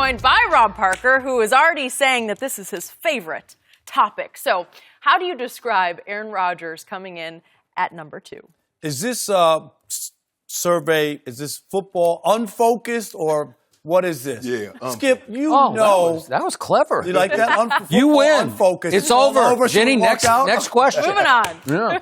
joined by Rob Parker, who is already saying that this is his favorite topic. So, how do you describe Aaron Rodgers coming in at number 2? Is this survey, is this football unfocused or what is this? Yeah. Skip, know. That was clever. You like that? You win. Unfocused. It's over. Jenny, next question. Moving on. Yeah.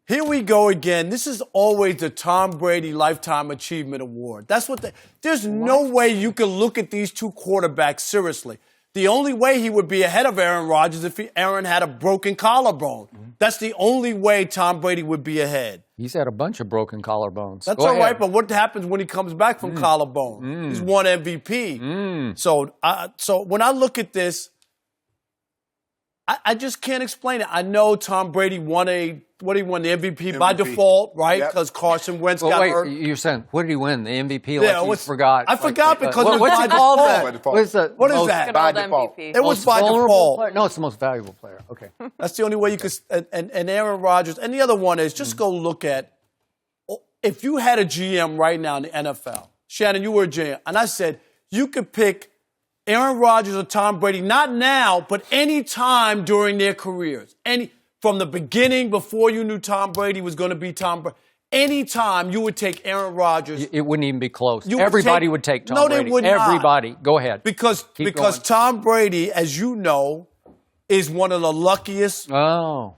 Here we go again. This is always the Tom Brady Lifetime Achievement Award. That's what there's no way you can look at these two quarterbacks seriously. The only way he would be ahead of Aaron Rodgers if Aaron had a broken collarbone. That's the only way Tom Brady would be ahead. He's had a bunch of broken collarbones. That's all right, but what happens when he comes back from collarbone? He's won MVP. So when I look at this, I just can't explain it. I know Tom Brady won the MVP by default, right? Because Carson Wentz got hurt. You're saying, what did he win? The MVP? Yeah, like forgot. I forgot because it was what's by it called? default. What is that? By default. MVP. It was by default. Player? No, it's the most valuable player. Okay. That's the only way you could. And Aaron Rodgers. And the other one is just go look at, if you had a GM right now in the NFL, Shannon, you were a GM, and I said you could pick Aaron Rodgers or Tom Brady, not now, but any time during their careers. From the beginning, before you knew Tom Brady was going to be Tom Brady, any time you would take Aaron Rodgers. It wouldn't even be close. Everybody would take Tom Brady. No, they would not. Everybody. Go ahead. Because Tom Brady, as you know, is one of the luckiest players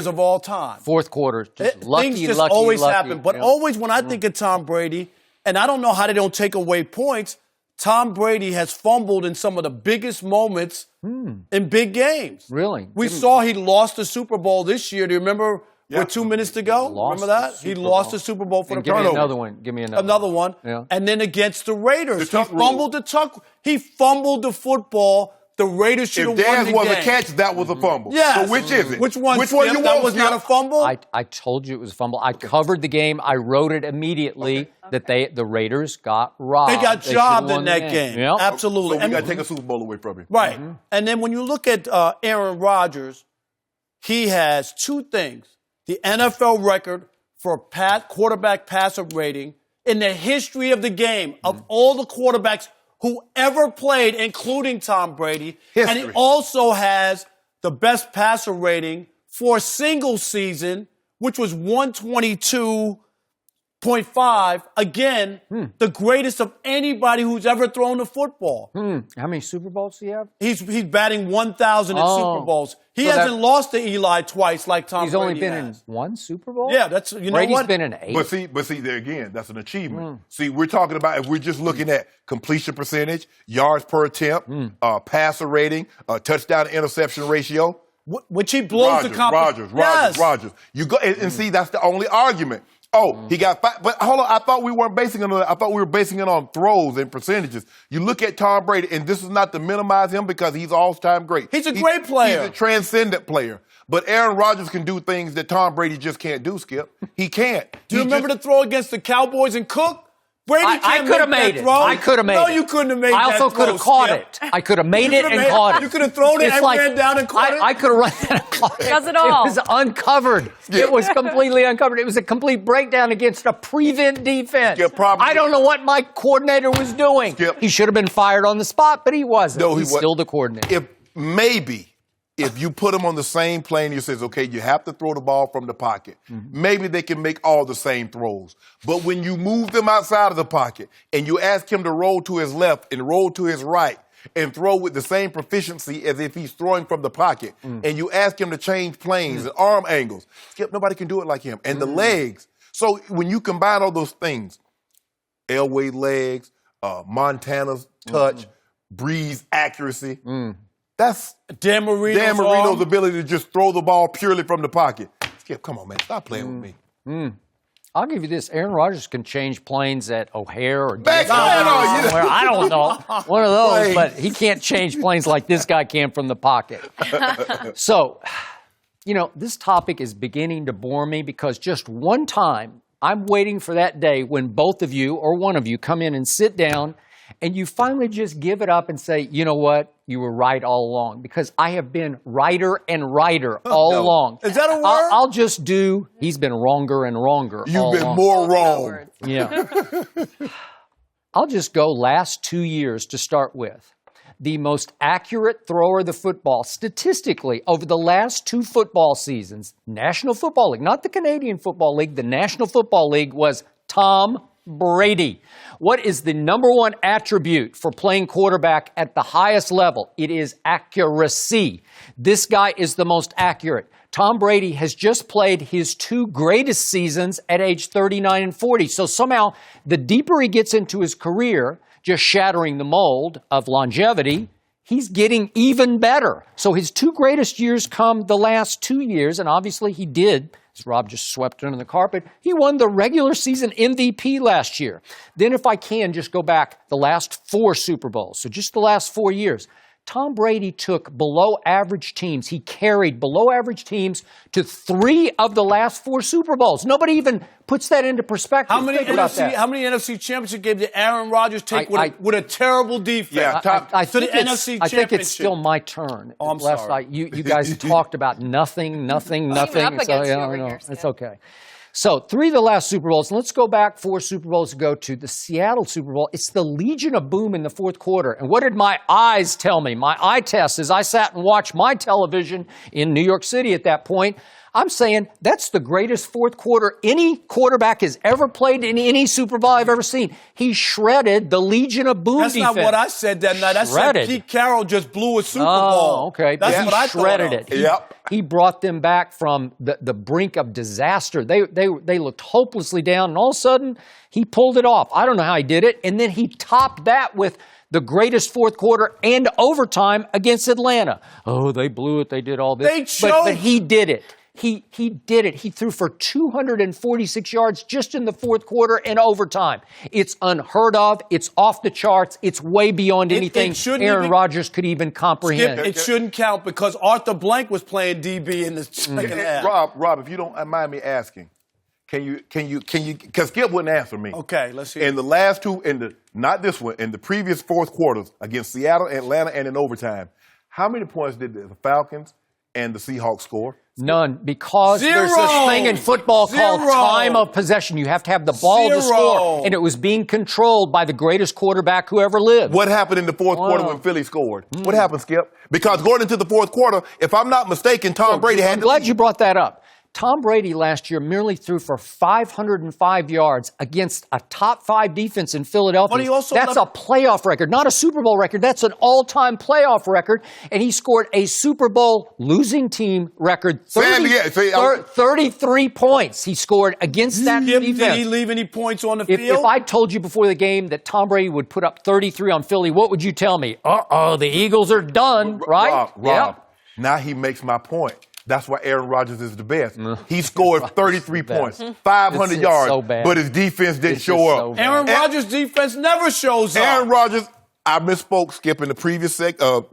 of all time. Fourth quarter, just lucky, things just lucky, always lucky. happen. But always when I think of Tom Brady, and I don't know how they don't take away points, Tom Brady has fumbled in some of the biggest moments in big games. Really? We saw he lost the Super Bowl this year. Do you remember with 2 minutes to go? Remember that? He lost the Super Bowl for the turnover. Give me another one. Give me another one. Yeah. And then against the Raiders, he fumbled the football. The Raiders should have won the game. If theirs was a catch, that was a fumble. Yes. So which is it? Which one you want? That was not a fumble? I told you it was a fumble. I covered the game. I wrote it immediately that the Raiders got robbed. They got jobbed in that game. Yep. Absolutely. So we got to take a Super Bowl away from him. Right. And then when you look at Aaron Rodgers, he has two things. The NFL record for quarterback passer rating in the history of the game of all the quarterbacks who ever played, including Tom Brady. History. And he also has the best passer rating for a single season, which was 122.5. Again, the greatest of anybody who's ever thrown the football. How many Super Bowls do you have? He's batting 1,000 in Super Bowls. He hasn't lost to Eli twice like Tom Brady. He's only been has. in one Super Bowl? Yeah, that's know Brady's what? Been in 8. But see, there again, that's an achievement. See, we're talking about, if we're just looking at completion percentage, yards per attempt, passer rating, touchdown to interception ratio. Which he blows the competition. Rodgers. You go and see, that's the only argument. He got five. But hold on, I thought we weren't basing it on that. I thought we were basing it on throws and percentages. You look at Tom Brady, and this is not to minimize him because he's all-time great. He's a great player. He's a transcendent player. But Aaron Rodgers can do things that Tom Brady just can't do, Skip. He can't. Do you remember the throw against the Cowboys and Cook? Brady I could have made it. I could have made it. No, you couldn't have made it. I also could have caught it. I could have made it and caught it. You could have thrown it and ran down and caught it. I could have run that and caught it. Does it all. It was uncovered. Yeah. It was completely uncovered. It was a complete breakdown against a prevent defense. I don't know what my coordinator was doing. Skip. He should have been fired on the spot, but he wasn't. No, He's still the coordinator. If you put them on the same plane, you says, okay, you have to throw the ball from the pocket. Maybe they can make all the same throws. But when you move them outside of the pocket and you ask him to roll to his left and roll to his right and throw with the same proficiency as if he's throwing from the pocket, and you ask him to change planes and arm angles, Skip, nobody can do it like him. And the legs. So when you combine all those things, Elway legs, Montana's touch, Breeze accuracy, that's Dan Marino's ability to just throw the ball purely from the pocket. Skip, come on, man. Stop playing with me. I'll give you this. Aaron Rodgers can change planes at O'Hare or somewhere. I don't know. One of those, but he can't change planes like this guy can from the pocket. So, this topic is beginning to bore me because just one time, I'm waiting for that day when both of you or one of you come in and sit down and you finally just give it up and say, you know what? You were right all along. Because I have been righter and righter all along. Is that a word? I'll just do, he's been wronger and wronger. You've been more wrong. Yeah. I'll just go last 2 years to start with. The most accurate thrower of the football, statistically, over the last 2 football seasons, National Football League, not the Canadian Football League, the National Football League, was Tom Brady. What is the number one attribute for playing quarterback at the highest level? It is accuracy. This guy is the most accurate. Tom Brady has just played his 2 greatest seasons at age 39 and 40. So somehow, the deeper he gets into his career, just shattering the mold of longevity, he's getting even better. So his 2 greatest years come the last 2 years, and obviously he did, as Rob just swept under the carpet, he won the regular season MVP last year. Then if I can, just go back the last 4 Super Bowls, so just the last 4 years. Tom Brady took below-average teams. He carried below-average teams to 3 of the last 4 Super Bowls. Nobody even puts that into perspective. How many NFC championship games did Aaron Rodgers take with a terrible defense? Yeah, I to the think NFC I think championship? it's still my turn. Oh, I'm Last sorry. night, you guys talked about nothing. Up against you over here, It's Skip. okay. So 3 of the last Super Bowls. Let's go back 4 Super Bowls ago to the Seattle Super Bowl. It's the Legion of Boom in the fourth quarter. And what did my eyes tell me? My eye test, as I sat and watched my television in New York City at that point, I'm saying that's the greatest fourth quarter any quarterback has ever played in any Super Bowl I've ever seen. He shredded the Legion of Boom That's defense. not what I said that night. I Shredded. said Pete Carroll just blew a Super Bowl. Oh, okay. That's But what he I shredded thought of. it. He brought them back from the brink of disaster. They looked hopelessly down, and all of a sudden, he pulled it off. I don't know how he did it. And then he topped that with the greatest fourth quarter and overtime against Atlanta. Oh, they blew it. They did all this. They choked. But he did it. He did it. He threw for 246 yards just in the fourth quarter and overtime. It's unheard of. It's off the charts. It's way beyond anything Aaron Rodgers could even comprehend. Skip, it shouldn't count because Arthur Blank was playing DB in the second half. Rob, if you don't mind me asking, can you, because Skip wouldn't answer me. Okay, let's hear In the last 2, not this one, in the previous fourth quarters against Seattle, Atlanta, and in overtime, how many points did the Falcons and the Seahawks score? None, because there's Zero. this thing in football called Zero. time of possession. You have to have the ball to score, and it was being controlled by the greatest quarterback who ever lived. What happened in the fourth quarter when Philly scored? What happened, Skip? Because going into the fourth quarter, if I'm not mistaken, Tom Brady had I'm glad you brought that up. Tom Brady last year merely threw for 505 yards against a top 5 defense in Philadelphia. But he also That's a playoff record, not a Super Bowl record. That's an all-time playoff record. And he scored a Super Bowl losing team record, 33 points he scored against that defense. Did he leave any points on the field? If I told you before the game that Tom Brady would put up 33 on Philly, what would you tell me? The Eagles are done, right? Rob, now he makes my point. That's why Aaron Rodgers is the best. He scored 33 points, 500 yards, so bad. but his defense didn't show up. Aaron Rodgers' defense never shows up. Aaron Rodgers, I misspoke, Skip, in the previous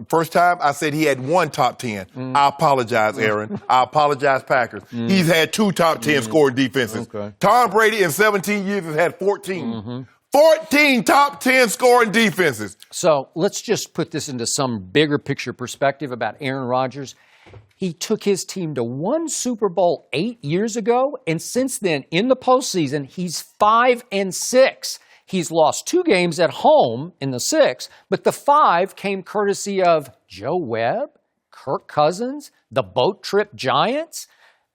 first time. I said he had 1 top 10. I apologize, Aaron. I apologize, Packers. He's had 2 top 10 scoring defenses. Okay. Tom Brady in 17 years has had 14. 14 top 10 scoring defenses. So let's just put this into some bigger picture perspective about Aaron Rodgers. He took his team to 1 Super Bowl 8 years ago, and since then, in the postseason, he's 5-6. He's lost 2 games at home in the 6, but the 5 came courtesy of Joe Webb, Kirk Cousins, the Boat Trip Giants,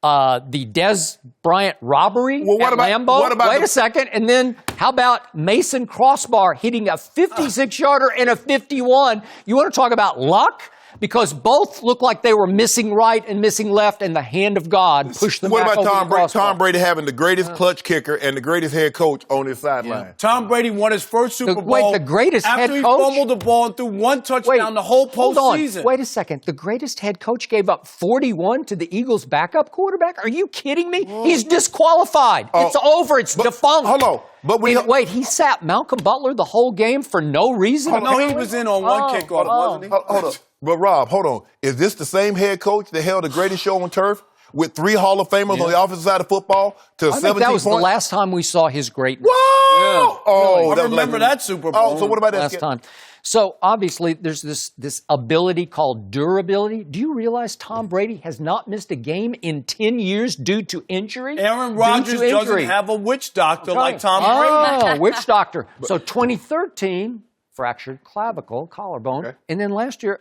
the Dez Bryant robbery at Lambeau. Wait a second. And then how about Mason Crossbar hitting a 56-yarder and a 51? You want to talk about luck? Because both look like they were missing right and missing left, and the hand of God pushed them back over the crossbar. What about Tom Brady having the greatest clutch kicker and the greatest head coach on his sideline? Yeah. Tom Brady won his first Super Bowl. Wait, the greatest head coach? After he fumbled the ball and threw 1 touchdown the whole Hold on. postseason. Wait a second. The greatest head coach gave up 41 to the Eagles' backup quarterback? Are you kidding me? He's disqualified. It's over. It's defunct. Hold on. But wait, he sat Malcolm Butler the whole game for no reason? No, he was in on 1 kickoff, wasn't he? Hold on. But Rob, hold on. Is this the same head coach that held the greatest show on turf with 3 Hall of Famers on the offensive side of football to 17 points? I think that was the last time we saw his greatness. What? Oh, I remember that Super Bowl. Oh, so what about that? last Skip? time. So obviously, there's this ability called durability. Do you realize Tom Brady has not missed a game in 10 years due to injury? Aaron Rodgers doesn't have a witch doctor like Tom Brady. Oh, witch doctor. So 2013, fractured clavicle, collarbone. Okay. And then last year,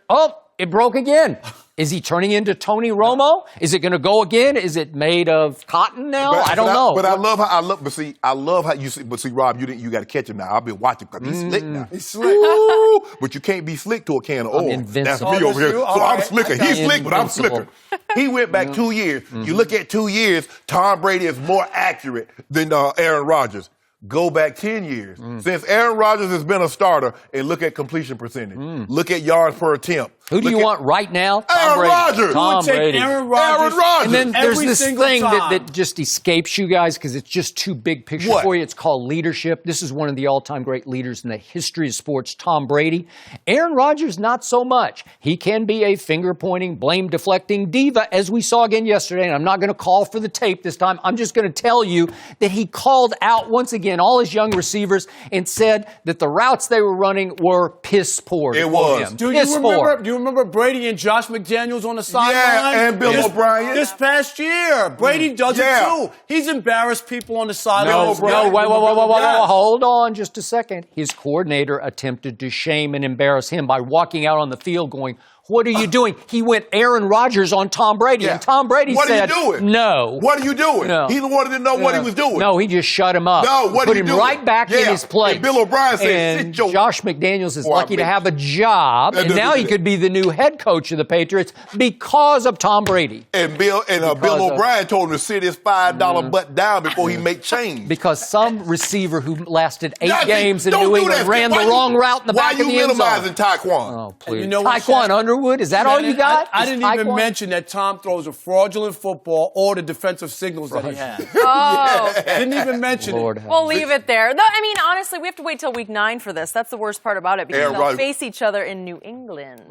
it broke again. Is he turning into Tony Romo? Is it going to go again? Is it made of cotton now? I don't know. But I love how you see. But see, Rob, you got to catch him now. I've been watching because he's slick now. He's slick. Ooh, but you can't be slick to a can of oil. That's invincible. me over here. you? So All I'm right. slicker. He's slick, but I'm Invincible. slicker. He went back 2 years. You look at 2 years, Tom Brady is more accurate than Aaron Rodgers. Go back 10 years. Since Aaron Rodgers has been a starter, and look at completion percentage. Look at yards per attempt. Who do you want right now? Aaron Rodgers. Tom Who would take Brady. Aaron Rodgers? Aaron Rodgers. And then there's Every this single thing time. that just escapes you guys because it's just too big picture What? for you. It's called leadership. This is one of the all-time great leaders in the history of sports, Tom Brady. Aaron Rodgers, not so much. He can be a finger-pointing, blame-deflecting diva, as we saw again yesterday. And I'm not going to call for the tape this time. I'm just going to tell you that he called out once again all his young receivers and said that the routes they were running were piss poor. to It quote was. him. Do Piss you remember Brady and Josh McDaniels on the sideline? and Bill O'Brien. This past year. Brady does it too. He's embarrassed people on the sideline. No, wait, hold on just a second. His coordinator attempted to shame and embarrass him by walking out on the field going, "What are you doing?" He went Aaron Rodgers on Tom Brady, and Tom Brady said, "What are you doing? No. What are you doing?" No. He wanted to know what he was doing. No, he just shut him up. No, what Put are you him doing? right back in his place. And Bill O'Brien said, and "Sit your-" Josh McDaniels is Boy, lucky to I have a job, and now he could be the new head coach of the Patriots because of Tom Brady. And Bill O'Brien told him to sit his $5 butt down before he make change. Because some receiver who lasted 8 Now, games in don't New do England that. ran Why the wrong route in the back of the end zone. Why you minimizing Taekwon? Oh, please. You know what, Taekwon Shannon? Underwood, is that all you got? I Is didn't even Taekwon? mention that Tom throws a fraudulent football or the defensive signals that he has. Oh, Didn't even mention Lord it. help. we'll leave it there. Though, I mean, honestly, we have to wait till week 9 for this. That's the worst part about it because Aaron they'll Rodgers. face each other in New England.